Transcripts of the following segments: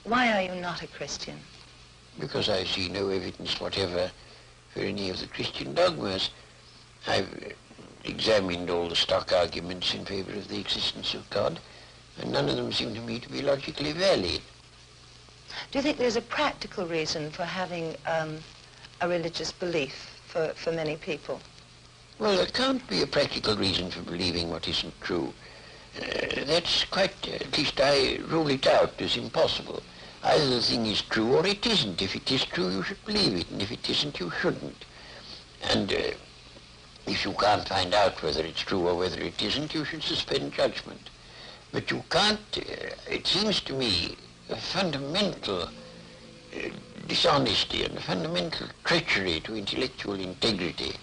Why are you not a Christian? Because I see no evidence whatever for any of the Christian dogmas. I've examined all the stock arguments in favor of the existence of God, and none of them seem to me to be logically valid. Do you think there's a practical reason for having a religious belief for many people? Well, there can't be a practical reason for believing what isn't true. That's quite, at least I rule it out as impossible. Either the thing is true or it isn't. If it is true, you should believe it, and if it isn't, you shouldn't. And if you can't find out whether it's true or whether it isn't, you should suspend judgment. But you can't, it seems to me, a fundamental dishonesty and a fundamental treachery to intellectual integrity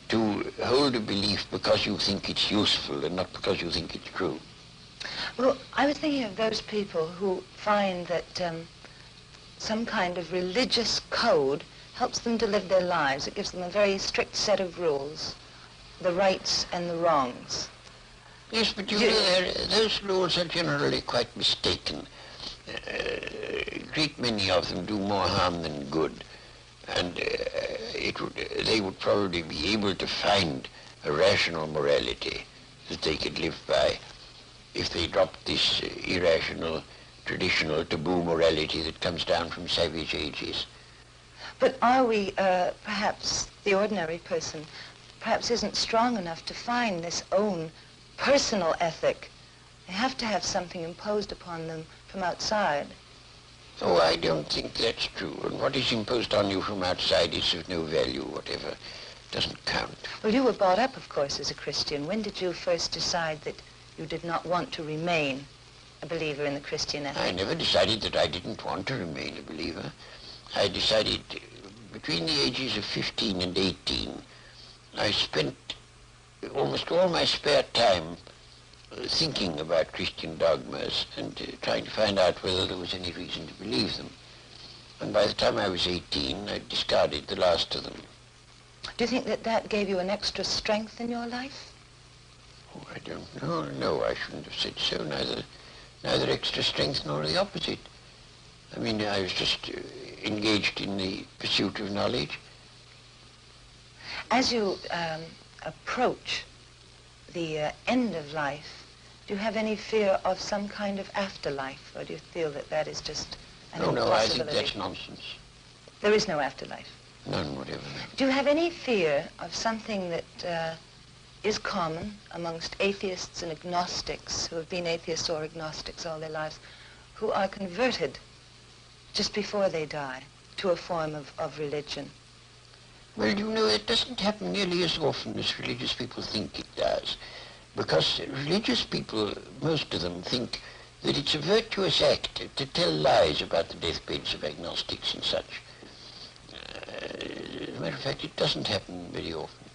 to hold a belief because you think it's useful and not because you think it's true. Well, I was thinking of those people who find that some kind of religious code helps them to live their lives. It gives them a very strict set of rules, the rights and the wrongs. Yes, but you know, those rules are generally quite mistaken. A great many of them do more harm than good. And they would probably be able to find a rational morality that they could live by if they dropped this irrational, traditional, taboo morality that comes down from savage ages. But are we, perhaps the ordinary person, perhaps isn't strong enough to find this own personal ethic? They have to have something imposed upon them from outside. Oh, I don't think that's true. And what is imposed on you from outside is of no value, whatever. Doesn't count. Well, you were brought up, of course, as a Christian. When did you first decide that you did not want to remain a believer in the Christian ethic? I never decided that I didn't want to remain a believer. I decided between the ages of 15 and 18, I spent almost all my spare time thinking about Christian dogmas and trying to find out whether there was any reason to believe them. And by the time I was 18, I discarded the last of them. Do you think that that gave you an extra strength in your life? Oh, I don't know. No, I shouldn't have said so. Neither extra strength nor the opposite. I mean, I was just engaged in the pursuit of knowledge. As you approach the end of life, do you have any fear of some kind of afterlife, or do you feel that that is just an impossibility? No, I think that's nonsense. There is no afterlife? None whatever. Do you have any fear of something that is common amongst atheists and agnostics who have been atheists or agnostics all their lives, who are converted just before they die to a form of religion? Well, you know, it doesn't happen nearly as often as religious people think it does. Because religious people, most of them, think that it's a virtuous act to tell lies about the deathbeds of agnostics and such. As a matter of fact, it doesn't happen very often.